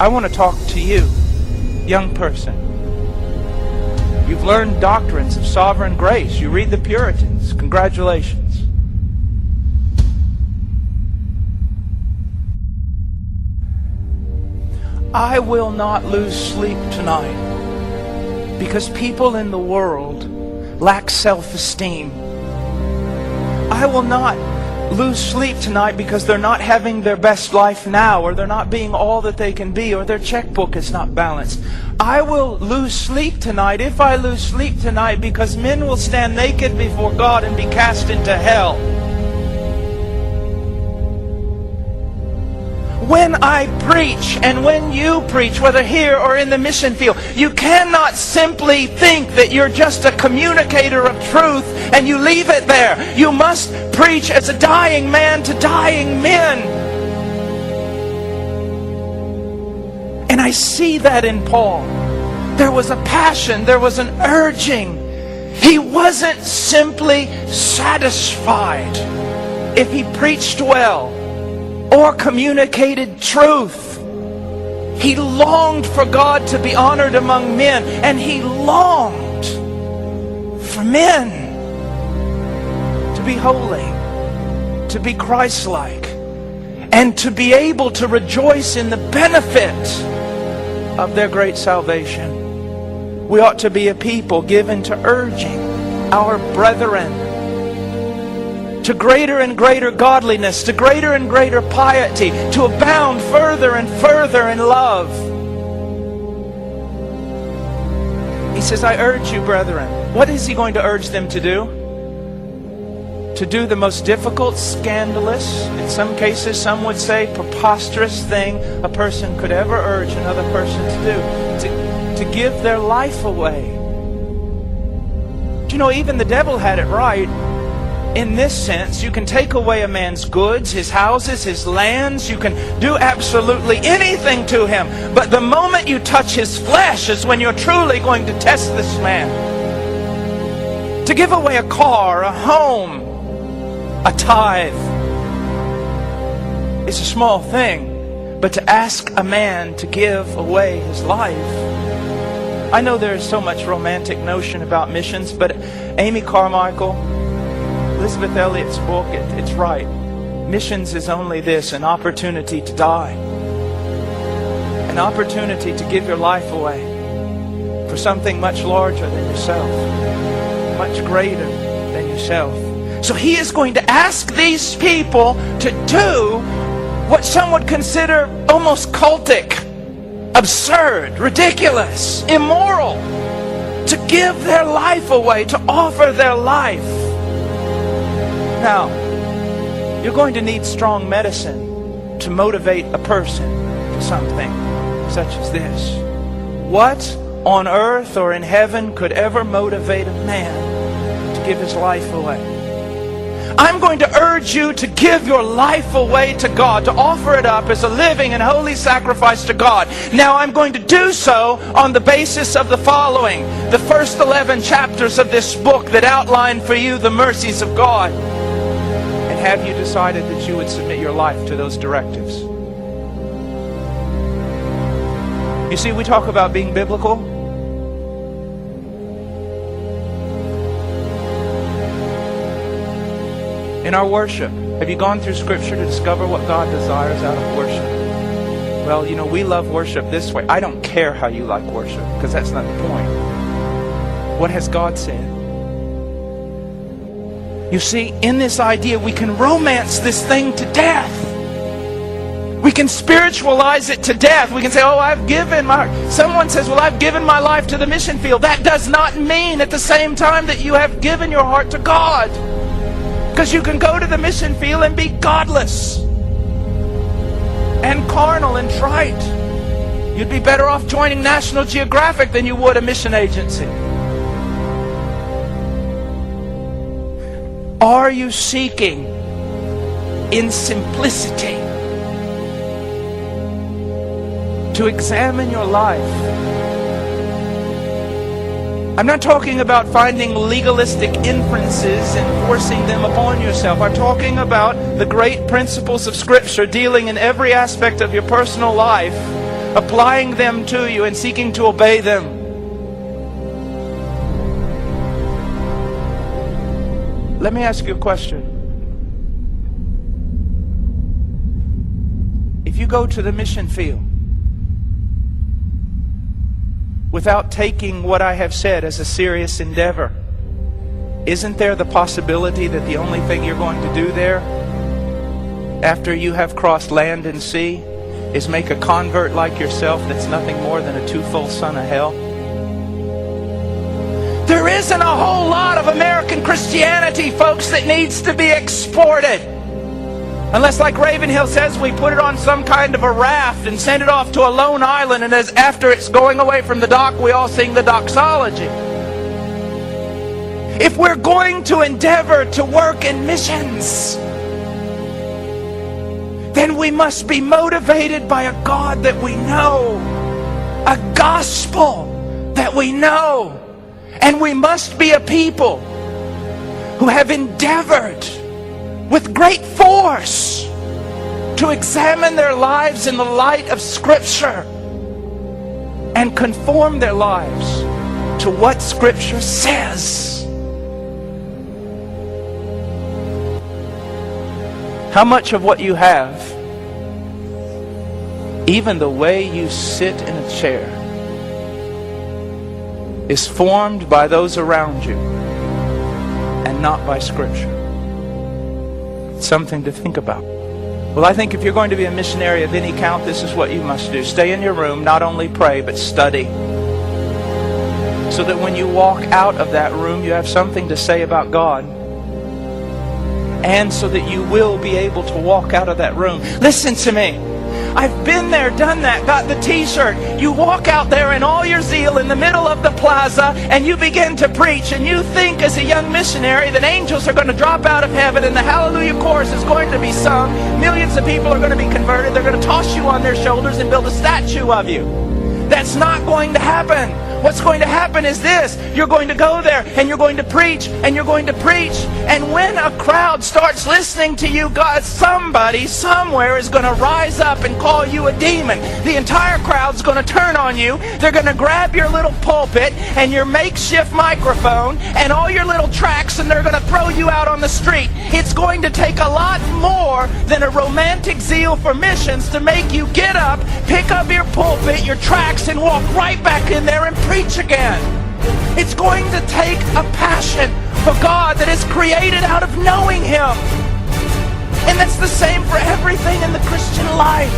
I want to talk to you, young person. You've learned doctrines of sovereign grace. You read the Puritans. Congratulations. I will not lose sleep tonight because people in the world lack self-esteem. I will not lose sleep tonight because they're not having their best life now, or they're not being all that they can be, or their checkbook is not balanced. I will lose sleep tonight, if I lose sleep tonight, because men will stand naked before God and be cast into hell. When I preach, and when you preach, whether here or in the mission field, you cannot simply think that you're just a communicator of truth and you leave it there. You must preach as a dying man to dying men. And I see that in Paul. There was a passion, there was an urging. He wasn't simply satisfied if he preached well or communicated truth. He longed for God to be honored among men, and he longed for men to be holy, to be Christ-like, and to be able to rejoice in the benefit of their great salvation. We ought to be a people given to urging our brethren to greater and greater godliness, to greater and greater piety, to abound further and further in love. He says, I urge you, brethren. What is he going to urge them to do? To do the most difficult, scandalous, in some cases, some would say preposterous thing a person could ever urge another person to do. To give their life away. Do you know, even the devil had it right. In this sense, you can take away a man's goods, his houses, his lands. You can do absolutely anything to him. But the moment you touch his flesh is when you're truly going to test this man. To give away a car, a home, a tithe, it's a small thing. But to ask a man to give away his life. I know there is so much romantic notion about missions, but Amy Carmichael, Elizabeth Elliot's book, it's right. Missions is only this, an opportunity to die. An opportunity to give your life away for something much larger than yourself. Much greater than yourself. So he is going to ask these people to do what some would consider almost cultic, absurd, ridiculous, immoral. To give their life away, to offer their life. Now, you're going to need strong medicine to motivate a person to something such as this. What on earth or in heaven could ever motivate a man to give his life away? I'm going to urge you to give your life away to God, to offer it up as a living and holy sacrifice to God. Now I'm going to do so on the basis of the following. The first 11 chapters of this book that outline for you the mercies of God. Have you decided that you would submit your life to those directives? You see, we talk about being biblical. In our worship, have you gone through Scripture to discover what God desires out of worship? Well, you know, we love worship this way. I don't care how you like worship, because that's not the point. What has God said? You see, in this idea, we can romance this thing to death. We can spiritualize it to death. We can say, oh, I've given my... Someone says, well, I've given my life to the mission field. That does not mean at the same time that you have given your heart to God. Because you can go to the mission field and be godless and carnal and trite. You'd be better off joining National Geographic than you would a mission agency. Are you seeking in simplicity to examine your life? I'm not talking about finding legalistic inferences and forcing them upon yourself. I'm talking about the great principles of Scripture dealing in every aspect of your personal life applying them to you and seeking to obey them. Let me ask you a question. If you go to the mission field without taking what I have said as a serious endeavor, isn't there the possibility that the only thing you're going to do there, after you have crossed land and sea, is make a convert like yourself that's nothing more than a twofold son of hell? There isn't a whole lot of American Christianity, folks, that needs to be exported. Unless, like Ravenhill says, we put it on some kind of a raft and send it off to a lone island, and after it's going away from the dock, we all sing the doxology. If we're going to endeavor to work in missions, then we must be motivated by a God that we know, a gospel that we know. And we must be a people who have endeavored with great force to examine their lives in the light of Scripture and conform their lives to what Scripture says. How much of what you have, even the way you sit in a chair, is formed by those around you and not by Scripture? It's something to think about. Well, I think if you're going to be a missionary of any count, this is what you must do. Stay in your room, not only pray, but study. So that when you walk out of that room, you have something to say about God. And so that you will be able to walk out of that room. Listen to me. I've been there, done that, got the t-shirt. You walk out there in all your zeal in the middle of the plaza and you begin to preach, and you think as a young missionary that angels are going to drop out of heaven and the hallelujah chorus is going to be sung. Millions of people are going to be converted. They're going to toss you on their shoulders and build a statue of you. That's not going to happen. What's going to happen is this. You're going to go there and you're going to preach and you're going to preach. And when a crowd starts listening to you, God, somebody somewhere is going to rise up and call you a demon. The entire crowd's going to turn on you. They're going to grab your little pulpit and your makeshift microphone and all your little tracts, and they're going to throw you out on the street. It's going to take a lot more than a romantic zeal for missions to make you get up, pick up your pulpit, your tracts, and walk right back in there and preach again. It's going to take a passion for God that is created out of knowing Him. And that's the same for everything in the Christian life.